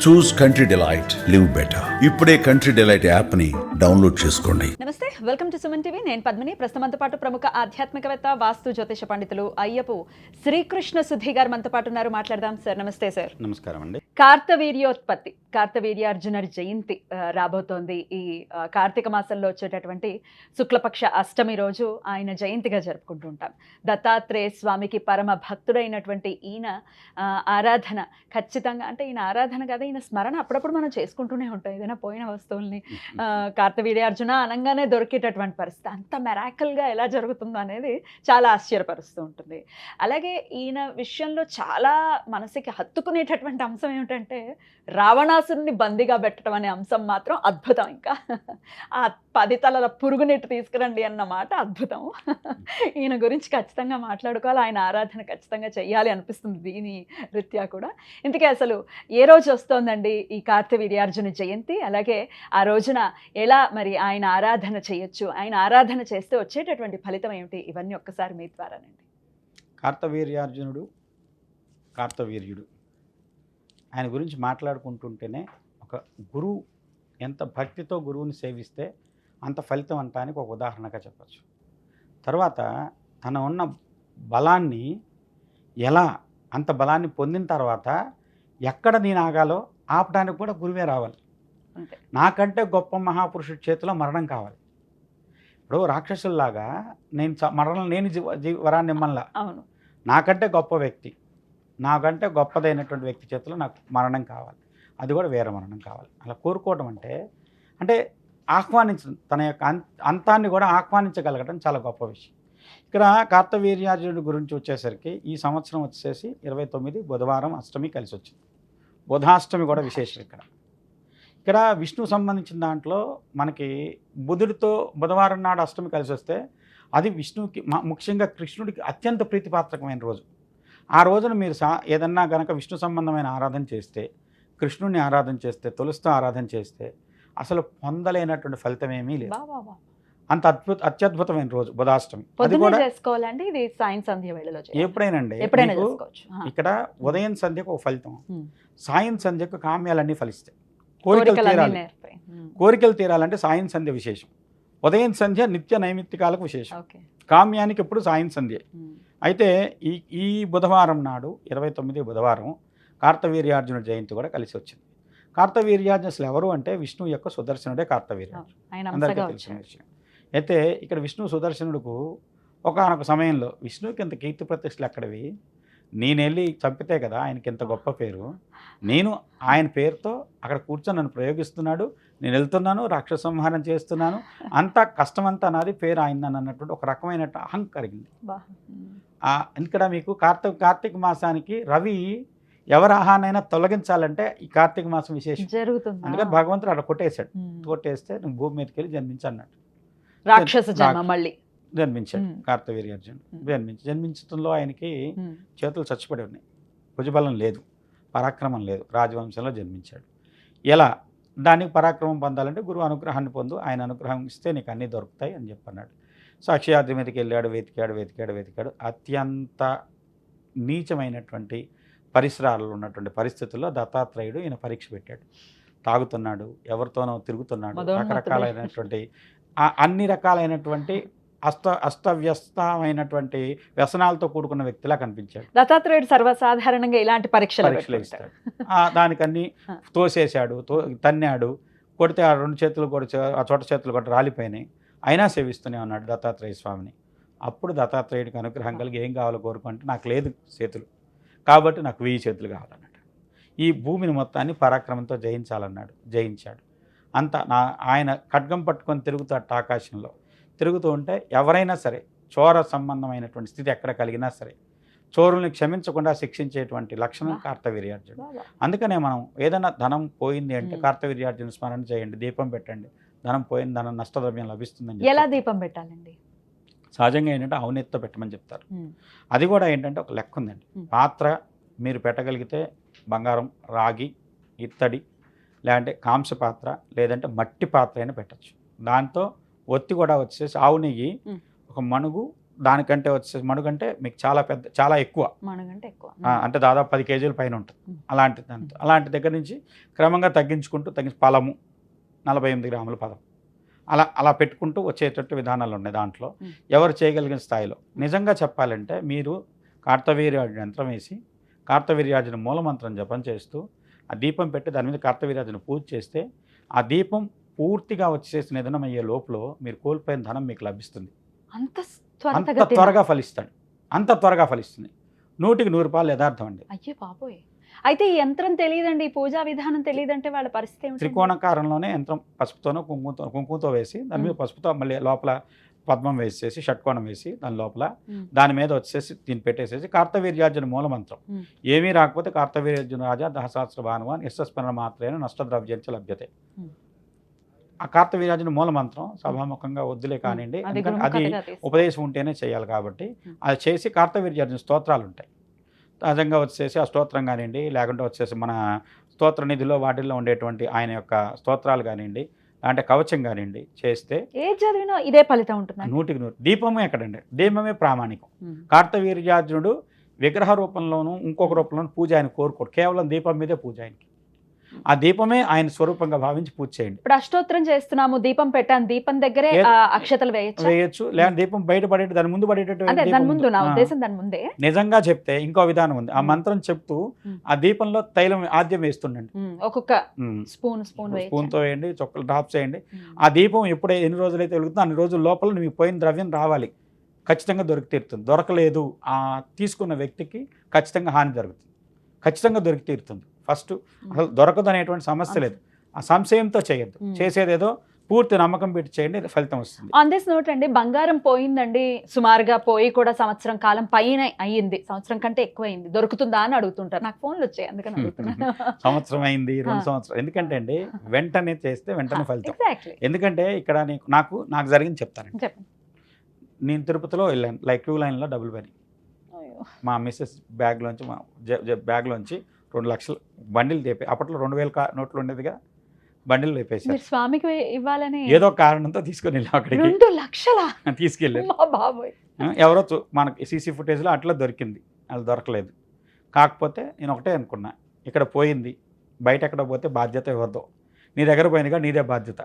చూస్ country delight, live better. ఇప్పుడే country delight app ని download చేసుకోండి. నమస్తే, వెల్కమ్ టు సుమన్ టీవీ. నేను పద్మిని. ప్రస్తుతంతో పాటు ప్రముఖ ఆధ్యాత్మికవేత్త, వాస్తు జ్యోతిష పండితులు అయ్యపు శ్రీకృష్ణ సుధీ గారు మనతో పాటు ఉన్నారు. మాట్లాడదాం సార్. నమస్తే సార్. నమస్కారం అండి. కార్తవీర్యోత్పత్తి, కార్తవీర్యార్జునుడి జయంతి రాబోతోంది. ఈ కార్తీక మాసంలో వచ్చేటటువంటి శుక్లపక్ష అష్టమి రోజు ఆయన జయంతిగా జరుపుకుంటూ ఉంటాం. దత్తాత్రేయ స్వామికి పరమ భక్తుడైనటువంటి ఈయన ఆరాధన ఖచ్చితంగా, అంటే ఈయన ఆరాధన కదా, ఈయన స్మరణ అప్పుడప్పుడు మనం చేసుకుంటూనే ఉంటాం. ఏదైనా పోయిన వస్తువుల్ని కార్తవీర్యార్జున అనగానే దొరికేటటువంటి పరిస్థితి అంత మెరాకల్గా ఎలా జరుగుతుందో అనేది చాలా ఆశ్చర్యపరుస్తూ ఉంటుంది. అలాగే ఈయన విషయంలో చాలా మనసుకి హత్తుకునేటటువంటి అంశం ఏమిటంటే రావణాసురుని బందీగా పెట్టడం అనే అంశం మాత్రం అద్భుతం. ఇంకా ఆ 10 తలల పురుగునెట్టు తీసుకురండి అన్నమాట అద్భుతం. ఈయన గురించి ఖచ్చితంగా మాట్లాడుకోవాలి, ఆయన ఆరాధన ఖచ్చితంగా చెయ్యాలి అనిపిస్తుంది దీని రీత్యా కూడా. ఇంతకీ అసలు ఏ రోజు వస్తోందండి ఈ కార్తవీర్యార్జున జయంతి? అలాగే ఆ రోజున ఎలా మరి ఆయన ఆరాధన చేయొచ్చు, ఆయన ఆరాధన చేస్తే వచ్చేటటువంటి ఫలితం ఏమిటి? ఇవన్నీ ఒక్కసారి మీ ద్వారానండి. కార్తవీర్యార్జునుడు, కార్తవీర్యుడు, ఆయన గురించి మాట్లాడుకుంటుంటేనే ఒక గురువు ఎంత భక్తితో గురువుని సేవిస్తే అంత ఫలితం అంటానికి ఒక ఉదాహరణగా చెప్పచ్చు. తర్వాత తన ఉన్న బలాన్ని ఎలా, అంత బలాన్ని పొందిన తర్వాత ఎక్కడ నేను ఆగాలో ఆపడానికి కూడా గురువే రావాలి. నాకంటే గొప్ప మహాపురుషుడి చేతిలో మరణం కావాలి. ఇప్పుడు రాక్షసుల్లాగా మరణం లేని వరాన్ని ఇమ్మల్లా, నాకంటే గొప్ప వ్యక్తి, నాకంటే గొప్పదైనటువంటి వ్యక్తి చేతిలో నాకు మరణం కావాలి, అది కూడా వేరే మరణం కావాలి. అలా కోరుకోవడం అంటే ఆహ్వానించడం, తన యొక్క అంతాన్ని కూడా ఆహ్వానించగలగడం చాలా గొప్ప విషయం. ఇక్కడ కార్తవీర్యార్జునుడి గురించి వచ్చేసరికి ఈ సంవత్సరం వచ్చేసి 29 బుధవారం అష్టమి కలిసి వచ్చింది. బుధాష్టమి కూడా విశేషం. ఇక్కడ విష్ణువు సంబంధించిన దాంట్లో మనకి బుధుడితో బుధవారం నాడు అష్టమి కలిసి వస్తే అది విష్ణువుకి, ముఖ్యంగా కృష్ణుడికి అత్యంత ప్రీతిపాత్రకమైన రోజు. ఆ రోజున మీరు ఏదన్నా కనుక విష్ణు సంబంధమైన ఆరాధన చేస్తే, కృష్ణుడిని ఆరాధన చేస్తే, తులసితో ఆరాధన చేస్తే అసలు పొందలేనటువంటి ఫలితం ఏమీ లేదు. అంత అత్యద్భుతమైన రోజు బుధాష్టమి. అది కూడా చేసుకోవాలండి, ఇది సాయం సంధ్య వేళలో ఎప్పుడైనాండి. ఇక్కడ ఉదయం సంధ్యకు ఒక ఫలితం, సాయం సంధ్యకు కామ్యాలన్నీ ఫలిస్తాయి. కోరికలు తీరాలంటే సాయం సంధ్య విశేషం. ఉదయం సంధ్య నిత్య నైమిత్తికాలకు విశేషం. కామ్యానికి ఎప్పుడు సాయం సంధ్య. అయితే ఈ బుధవారం నాడు 29 బుధవారం కార్తవీర్యార్జునుడి జయంతి కూడా కలిసి వచ్చింది. కార్తవీర్యార్జున అసలు ఎవరు అంటే విష్ణువు యొక్క సుదర్శనుడే కార్తవీర్యార్జునుడు, అందరికీ తెలిసిన విషయం. అయితే ఇక్కడ విష్ణు సుదర్శనుడుకు ఒకానొక సమయంలో విష్ణువుకి ఇంత కీర్తి ప్రతిష్టలు ఎక్కడవి, నేను వెళ్ళి చంపితే కదా ఆయనకి ఇంత గొప్ప పేరు, నేను ఆయన పేరుతో అక్కడ కూర్చొని నన్ను ప్రయోగిస్తున్నాడు, నేను వెళ్తున్నాను, రాక్షస సంహారం చేస్తున్నాను, అంత కష్టమంతా నాది, పేరు ఆయన అన్నటువంటి ఒక రకమైన అహం కలిగింది. ఇక్కడ మీకు కార్తీక మాసానికి రవి ఎవరి ఆహానైనా తొలగించాలంటే ఈ కార్తీక మాసం విశేషం జరుగుతుంది. అందుకని భగవంతుడు అక్కడ కొట్టేశాడు. కొట్టేస్తే నువ్వు భూమి మీదకి వెళ్ళి జన్మించి అన్నాడు. రాక్షస జన్మ మళ్ళీ జన్మించాడు కార్తవీర్యార్జునుడు. జన్మించడంలో ఆయనకి చేతులు చచ్చిపడి ఉన్నాయి, భుజబలం లేదు, పరాక్రమం లేదు, రాజవంశంలో జన్మించాడు. ఎలా దానికి పరాక్రమం పొందాలంటే గురువు అనుగ్రహాన్ని పొందు, ఆయన అనుగ్రహం ఇస్తే నీకు అన్నీ దొరుకుతాయి అని చెప్పన్నాడు. సాక్షాద్రి మీదకి వెళ్ళాడు, వెతికాడు. అత్యంత నీచమైనటువంటి పరిసరాలు ఉన్నటువంటి పరిస్థితుల్లో దత్తాత్రేయుడు ఈయన పరీక్ష పెట్టాడు. తాగుతున్నాడు, ఎవరితోనో తిరుగుతున్నాడు, రకరకాలైనటువంటి అన్ని రకాలైనటువంటి అస్తవ్యస్తమైనటువంటి వ్యసనాలతో కూడుకున్న వ్యక్తిలా కనిపించాడు. దత్తాత్రేయుడు సర్వసాధారణంగా ఇలాంటి పరీక్షలు ఇస్తాడు. దానికన్నీ తోసేశాడు, తన్నాడు, కొడితే ఆ 2 చేతులు కొడితే ఆ చోట చేతులు కొట్టి రాలిపోయినాయి, అయినా సేవిస్తూనే ఉన్నాడు దత్తాత్రేయ స్వామిని. అప్పుడు దత్తాత్రేయుడికి అనుగ్రహం కలిగి ఏం కావాలో కోరుకుంటే, నాకు లేదు చేతులు కాబట్టి నాకు 1000 చేతులు కావాలన్నాడు. ఈ భూమిని మొత్తాన్ని పరాక్రమంతో జయించాలన్నాడు, జయించాడు. ఆయన ఖడ్గం పట్టుకొని తిరుగుతాడు ఆకాశంలో. తిరుగుతూ ఉంటే ఎవరైనా సరే చోర సంబంధమైనటువంటి స్థితి ఎక్కడ కలిగినా సరే చోరుల్ని క్షమించకుండా శిక్షించేటువంటి లక్షణం కార్తవీర్యార్జునుడు. అందుకనే మనం ఏదైనా ధనం పోయింది అంటే కార్తవీర్యార్జున స్మరణ చేయండి, దీపం పెట్టండి, ధనం పోయింది, ధనం నష్టద్రవ్యం లభిస్తుందని. ఎలా దీపం పెట్టాలండి? సహజంగా ఏంటంటే అవినీతితో పెట్టమని చెప్తారు. అది కూడా ఏంటంటే ఒక లెక్క ఉందండి. పాత్ర మీరు పెట్టగలిగితే బంగారం, రాగి, ఇత్తడి, లేదంటే కాంస పాత్ర, లేదంటే మట్టి పాత్ర అయినా పెట్టచ్చు. దాంతో ఒత్తి కూడా వచ్చేసి ఆవు నెయ్యి, ఒక మణుగు, దానికంటే వచ్చేసి మడుగంటే మీకు చాలా పెద్ద, చాలా ఎక్కువ, మనకంటే ఎక్కువ. అంటే దాదాపు 10 కేజీల పైన ఉంటుంది. అలాంటి దాంతో అలాంటి దగ్గర నుంచి క్రమంగా తగ్గించుకుంటూ పలము 48 గ్రాముల పదం అలా పెట్టుకుంటూ వచ్చేటట్టు విధానాలు ఉన్నాయి దాంట్లో. ఎవరు చేయగలిగిన స్థాయిలో. నిజంగా చెప్పాలంటే మీరు కార్తవీర్యాజుని యంత్రం వేసి కార్తవీర్యాజుని మూలమంత్రం జపం చేస్తూ ఆ దీపం పెట్టి దాని మీద కార్తవీర్యాజుని పూజ చేస్తే ఆ దీపం పూర్తిగా వచ్చేసి నిధనమయ్యే లోపల మీరు కోల్పోయిన ధనం మీకు లభిస్తుంది. అంత త్వరగా ఫలిస్తాడు, అంత త్వరగా ఫలిస్తుంది. 100కి 100 రూపాయలు యథార్థం అండి. అయ్యే బాబోయ్. అయితే ఈ యంత్రం తెలియదండి, పూజా విధానం తెలియదంటే వాళ్ళ పరిస్థితి ఏమిటి? త్రికోణాకారంలోనే యంత్రం పసుపుతోనో కుంకుమతో వేసి దాని మీద పసుపుతో మళ్ళీ లోపల పద్మం వేసేసి షట్కోణం వేసి దాని లోపల దాని మీద వచ్చేసి దీన్ని పెట్టేసేసి కార్తవీర్యార్జున మూలమంత్రం. ఏమీ రాకపోతే కార్తవీర్యార్జున రాజా దహసహస్ర భానువాన్ యశస్మరణ మాత్రేన నష్టద్రవ్యంచ లభ్యతే. ఆ కార్తవీర్యార్జున మూలమంత్రం సభాముఖంగా వద్దులే కానివ్వండి, అది ఉపదేశం ఉంటేనే చేయాలి కాబట్టి అది చేసి కార్తవీర్యార్జున స్తోత్రాలు ఉంటాయి. సహజంగా వచ్చేసి ఆ స్తోత్రం కానివ్వండి, లేకుంటే వచ్చేసి మన స్తోత్ర నిధిలో వాటిల్లో ఉండేటువంటి ఆయన యొక్క స్తోత్రాలు కానివ్వండి, అంటే కవచం కానివ్వండి చేస్తే ఏ చదివినా ఇదే ఫలితం ఉంటుంది. 100కి 100. దీపము ఎక్కడండి? దీపమే ప్రామాణికం. కార్తవీర్యార్జునుడు విగ్రహ రూపంలోనూ ఇంకొక రూపంలోనూ పూజ ఆయన కోరుకోడు, కేవలం దీపం మీదే పూజ ఆయనకి. ఆ దీపమే ఆయన స్వరూపంగా భావించి పూజ చేయండి. ఇప్పుడు అష్టోత్తరం చేస్తున్నాము, దీపం పెట్టాను, దీపం దగ్గరే అక్షతలు వేయచ్చు, లేదా దీపం బయట పడేట్టు దాని ముందు పడేటట్టు. దాని ముందే. నిజంగా చెప్తే ఇంకో విధానం ఉంది. ఆ మంత్రం చెప్తూ ఆ దీపంలో తైలం ఆద్యం వేస్తుండండి. ఒక్కొక్క స్పూన్ తో వేయండి, చొక్కలు డ్రాప్స్ వేయండి. ఆ దీపం ఎప్పుడే ఎన్ని రోజులైతే వెలుగుతుందో అన్ని రోజుల లోపల మీకు పోయిన ద్రవ్యం రావాలి, ఖచ్చితంగా దొరికి తీరుతుంది. దొరకలేదు ఆ తీసుకున్న వ్యక్తికి ఖచ్చితంగా హాని జరుగుతుంది, ఖచ్చితంగా దొరికి తీరుతుంది. ఫస్ట్ అసలు దొరకదు అనేటువంటి సమస్య లేదు. ఆ సంశయంతో చేయొద్దు, చేసేదేదో పూర్తి నమ్మకం పెట్టి చేయండి, ఫలితం వస్తుంది. ఆన్ దిస్ నోట్ అండి, బంగారం పోయిందండి, సుమారుగా పోయి కూడా సంవత్సరం కాలం పైన అయ్యింది, సంవత్సరం కంటే ఎక్కువ అయింది, దొరుకుతుందా అని అడుగుతుంటారు. నాకు ఫోన్లు వచ్చాయి అందుకని అడుగుతున్నాను. సంవత్సరం అయింది, 2 సంవత్సరాలు, ఎందుకంటే అండి వెంటనే చేస్తే వెంటనే ఫలితం. ఎందుకంటే ఇక్కడ నాకు జరిగింది చెప్తానండి. నేను తిరుపతిలో వెళ్ళాను, క్యూ లైన్లో డబ్బులు పోయినాయి. మా మిస్సెస్ బ్యాగ్లోంచి 2 లక్షలు బండిల్ తెప్పి, అప్పట్లో 2000 నోట్లు ఉండేదిగా, బండిల్ తెప్పేసారు. స్వామికి ఇవ్వాలని ఏదో కారణంతో తీసుకొని వెళ్ళాం అక్కడికి. 2 లక్షలా తీసుకెళ్ళారు. ఎవరో మనకి సీసీ ఫుటేజ్లో అట్లా దొరికింది, అది దొరకలేదు. కాకపోతే నేను ఒకటే అనుకున్నా, ఇక్కడ పోయింది, బయట ఎక్కడ పోతే బాధ్యత ఎవరిదో, నీ దగ్గర పోయినగా నీదే బాధ్యత.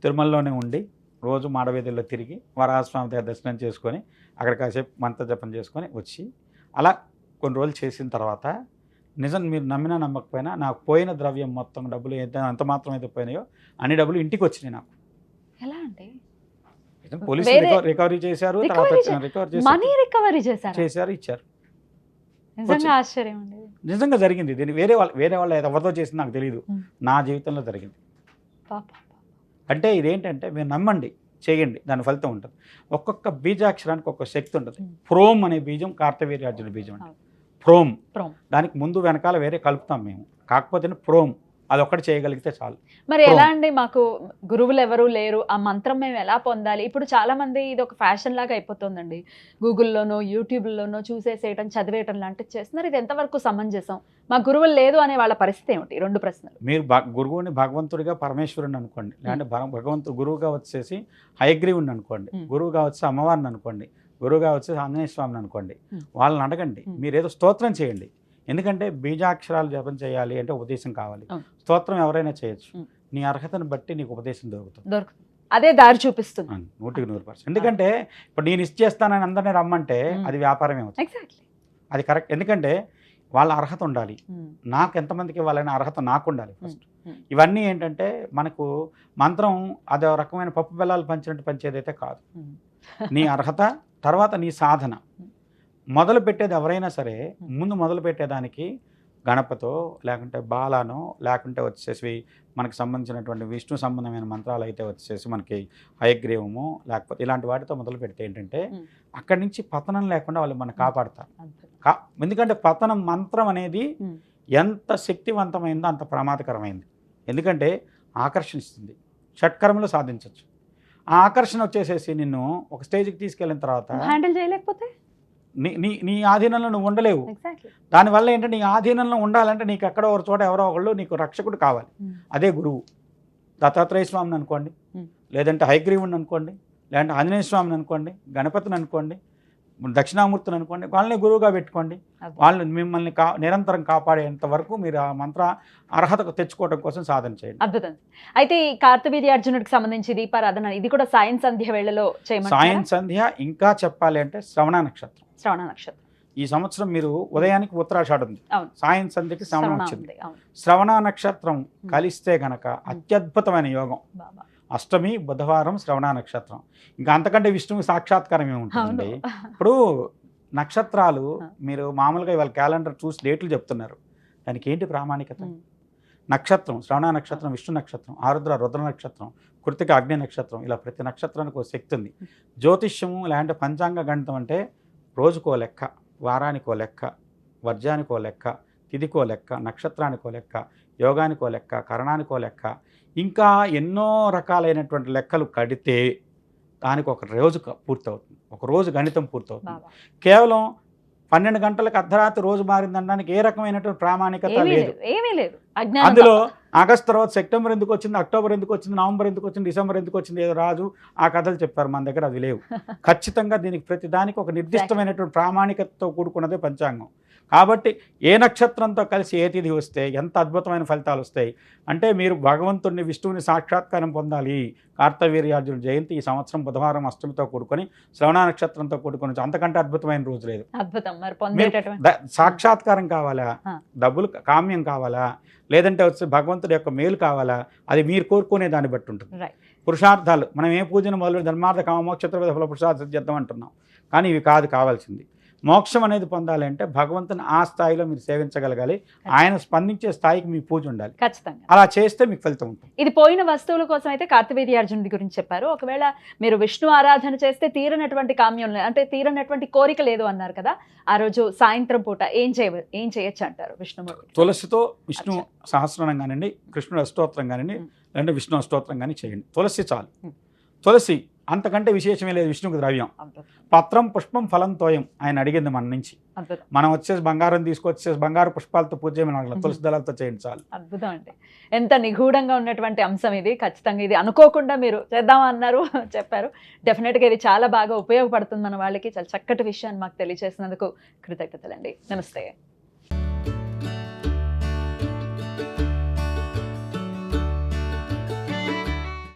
తిరుమలలోనే ఉండి రోజు మాడవీధుల్లో తిరిగి వరాహస్వామి దగ్గర దర్శనం చేసుకొని అక్కడ కాసేపు మంత్ర జపం చేసుకొని వచ్చి అలా కొన్ని రోజులు చేసిన తర్వాత నిజం మీరు నమ్మినా నమ్మకపోయినా నాకు పోయిన ద్రవ్యం మొత్తం డబ్బులు ఎంత మాత్రం అయితే పోయినాయో అన్ని డబ్బులు ఇంటికి వచ్చినాయి నాకు. ఎలా అంటే పోలీసులు రికవరీ చేశారు, రికవరీ చేశారు, ఇచ్చారు. ఆశ్చర్యం. నిజంగా జరిగింది. దీన్ని వేరే వాళ్ళు ఎవరితో చేసింది నాకు తెలియదు, నా జీవితంలో జరిగింది. అంటే ఇదేంటంటే మీరు నమ్మండి, చేయండి, దాని ఫలితం ఉంటుంది. ఒక్కొక్క బీజాక్షరానికి ఒక్కొక్క శక్తి ఉంటుంది. ప్రోమ్ అనే బీజం కార్తవీర్యార్జున బీజం అండి. ప్రోమ్ దానికి ముందు వెనకాల వేరే కలుపుతాం మేము, కాకపోతే ప్రోమ్ అది ఒక్కటి చేయగలిగితే చాలు. మరి ఎలా అండి, మాకు గురువులు ఎవరు లేరు, ఆ మంత్రం మేము ఎలా పొందాలి? ఇప్పుడు చాలా మంది ఇది ఒక ఫ్యాషన్ లాగా అయిపోతుందండి, గూగుల్లోనో యూట్యూబ్లోనో చూసేసేయటం, చదివేయటం లాంటివి చేస్తున్నారు. ఇది ఎంతవరకు సమంజసం? మా గురువులు లేదు అనే వాళ్ళ పరిస్థితి ఏమిటి? 2 ప్రశ్నలు. మీరు గురువుని భగవంతుడిగా పరమేశ్వరుని అనుకోండి, లేదంటే భగవంతుడు గురువుగా వచ్చేసి హయగ్రీవుని అనుకోండి, గురువుగా వచ్చి అమ్మవారిని అనుకోండి, గురువుగా వచ్చేసి ఆంజనేయ స్వామిని అనుకోండి. వాళ్ళని అడగండి, మీరు ఏదో స్తోత్రం చేయండి. ఎందుకంటే బీజాక్షరాలు జపం చేయాలి అంటే ఉపదేశం కావాలి. స్తోత్రం ఎవరైనా చేయొచ్చు, నీ అర్హతను బట్టి నీకు ఉపదేశం దొరుకుతుంది. అదే దారి చూపిస్తుంది 100కి 100%. ఎందుకంటే ఇప్పుడు నేను ఇచ్చేస్తానని అందరినీ రమ్మంటే అది వ్యాపారమే అవుతుంది. అది కరెక్ట్. ఎందుకంటే వాళ్ళ అర్హత ఉండాలి, నాకు ఎంతమందికి ఇవ్వాలనే అర్హత నాకు ఉండాలి ఫస్ట్. ఇవన్నీ ఏంటంటే మనకు మంత్రం అదే రకమైన పప్పు బెల్లాలు పంచినట్టు పంచేదైతే కాదు. నీ అర్హత, తర్వాత నీ సాధన. మొదలు పెట్టేది ఎవరైనా సరే ముందు మొదలు పెట్టేదానికి గణపతో, లేకుంటే బాలానో, లేకుంటే వచ్చేసి మనకి సంబంధించినటువంటి విష్ణు సంబంధమైన మంత్రాలు అయితే వచ్చేసి మనకి హయగ్రీవము, లేకపోతే ఇలాంటి వాటితో మొదలు పెడితే ఏంటంటే అక్కడి నుంచి పతనం లేకుండా వాళ్ళు మనం కాపాడతారు. ఎందుకంటే పతనం మంత్రం అనేది ఎంత శక్తివంతమైందో అంత ప్రమాదకరమైంది. ఎందుకంటే ఆకర్షణిస్తుంది, షట్కర్మలు సాధించవచ్చు. ఆ ఆకర్షణ వచ్చేసేసి నిన్ను ఒక స్టేజ్కి తీసుకెళ్ళిన తర్వాత హ్యాండిల్ చేయలేకపోతే నీ ఆధీనంలో నువ్వు ఉండలేవు. దానివల్ల ఏంటంటే నీ ఆధీనంలో ఉండాలంటే నీకు ఎక్కడో ఒక చోట ఎవరో ఒకళ్ళు నీకు రక్షకుడు కావాలి. అదే గురువు. దత్తాత్రేయ స్వామిని అనుకోండి, లేదంటే హయగ్రీవుని అనుకోండి, లేదంటే ఆంజనేయ స్వామిని అనుకోండి, గణపతిని అనుకోండి, దక్షిణామూర్తిని అనుకోండి, వాళ్ళని గురువుగా పెట్టుకోండి. అద్భుతం. వాళ్ళు మిమ్మల్ని నిరంతరం కాపాడేంత వరకు మీరు ఆ మంత్ర అర్హతకు తెచ్చుకోవడం కోసం సాధన చేయండి. అద్భుతం. అయితే ఈ కార్తవీర్యార్జునుడికి సంబంధించి దీపారాధన ఇది కూడా సాయం సంధ్య వేళలో చేయమంటారా? సాయం సంధ్య ఇంకా చెప్పాలి అంటే శ్రవణ నక్షత్రం. శ్రవణ నక్షత్రం. ఈ సంవత్సరం మీరు ఉదయానికి ఉత్తరాషాఢ ఉంది, అవును. సాయం సంధ్యకి శ్రవణం శ్రవణ వచ్చింది. ఉంది. అవును. శ్రవణ నక్షత్రం కలిస్తే గనక అత్యద్భుతమైన యోగం. బాబా. అష్టమి బుధవారం శ్రవణ నక్షత్రం, ఇంకా అంతకంటే విష్ణువు సాక్షాత్కారం ఏముంటుందండి. అవును. ఇప్పుడు నక్షత్రాలు మీరు మామూలుగా ఇవాళ క్యాలెండర్ చూసి డేట్లు చెప్తున్నారు, దానికి ఏంటి ప్రామాణికత? నక్షత్రం శ్రవణ నక్షత్రం, విష్ణు నక్షత్రం, ఆరుద్ర రుద్ర నక్షత్రం, కృతిక అగ్ని నక్షత్రం, ఇలా ప్రతి నక్షత్రానికి ఒక శక్తి ఉంది. జ్యోతిష్యము లేదంటే పంచాంగ గణితం అంటే రోజుకో లెక్క, వారానికో లెక్క, వర్జానికో లెక్క, తిథికో లెక్క, నక్షత్రానికో లెక్క, యోగానికో లెక్క, కరణానికో లెక్క, ఇంకా ఎన్నో రకాలైనటువంటి లెక్కలు కడితే దానికి ఒక రోజు పూర్తవుతుంది, ఒక రోజు గణితం పూర్తవుతుంది. కేవలం 12 గంటలకు అర్ధరాత్రి రోజు మారిందనడానికి ఏ రకమైనటువంటి ప్రామాణికత లేదు, ఏమీ లేదు. అందులో ఆగస్టు తర్వాత సెప్టెంబర్ ఎందుకు వచ్చింది, అక్టోబర్ ఎందుకు వచ్చింది, నవంబర్ ఎందుకు వచ్చింది, డిసెంబర్ ఎందుకు వచ్చింది, ఏదో రాజు ఆ కథలు చెప్పారు. మన దగ్గర అవి లేవు. ఖచ్చితంగా దీనికి ప్రతి దానికి ఒక నిర్దిష్టమైనటువంటి ప్రామాణికతతో కూడుకున్నదే పంచాంగం. కాబట్టి ఏ నక్షత్రంతో కలిసి ఏ తిథి వస్తే ఎంత అద్భుతమైన ఫలితాలు వస్తాయి అంటే, మీరు భగవంతుడిని విష్ణువుని సాక్షాత్కారం పొందాలి. కార్తవీర్యార్జున జయంతి ఈ సంవత్సరం బుధవారం అష్టమితో కూడుకొని శ్రవణ నక్షత్రంతో కూడుకొని, అంతకంటే అద్భుతమైన రోజు లేదు. అద్భుతం. మరి పొందేటటువంటి సాక్షాత్కారం కావాలా, డబ్బులు కామ్యం కావాలా, లేదంటే వచ్చి భగవంతుడి యొక్క మేలు కావాలా, అది మీరు కోరుకునే దాన్ని బట్టి ఉంటుంది. పురుషార్థాలు మనం ఏ పూజను మొదలు ధర్మార్థ కామ మోక్ష చతుర్విధ ఫల పురుషార్థ సిద్ధ్యర్థం అంటున్నాం, కానీ ఇవి కాదు కావాల్సింది. మోక్షం అనేది పొందాలి అంటే భగవంతుని ఆ స్థాయిలో మీరు సేవించగలగాలి, ఆయన స్పందించే స్థాయికి మీ పూజ ఉండాలి. ఖచ్చితంగా అలా చేస్తే మీకు ఫలితం ఉంటుంది. ఇది పోయిన వస్తువుల కోసం అయితే కార్తవీర్యార్జునుడి గురించి చెప్పారు. ఒకవేళ మీరు విష్ణు ఆరాధన చేస్తే తీరనటువంటి కామ్యం అంటే తీరనటువంటి కోరిక లేదు అన్నారు కదా, ఆ రోజు సాయంత్రం పూట ఏం చేయొచ్చు అంటారు విష్ణుమూర్తి? తులసితో విష్ణు సహస్రనామం కానివ్వండి, కృష్ణుడు అష్టోత్తరం కానివ్వండి, లేదంటే విష్ణు అష్టోత్తరం కానీ చేయండి. తులసి చాలు. తులసి అంతకంటే విశేషమే లేదు విష్ణుకు ద్రవ్యం. పత్రం పుష్పం ఫలం తోయం ఆయన అడిగింది మన నుంచి. మనం వచ్చేసి బంగారం తీసుకొచ్చేసి బంగారు పుష్పాలతో పూజ చేయమని అడగలేదు, తులసి దళాలతో చేయండి చాలు. అద్భుతం అండి. ఎంత నిగూఢంగా ఉన్నటువంటి అంశం ఇది. ఖచ్చితంగా ఇది అనుకోకుండా మీరు చేద్దామన్నారు, చెప్పారు. డెఫినెట్గా ఇది చాలా బాగా ఉపయోగపడుతుంది మన వాళ్ళకి. చాలా చక్కటి విషయాన్ని మాకు తెలియజేసినందుకు కృతజ్ఞతలండి. నమస్తే.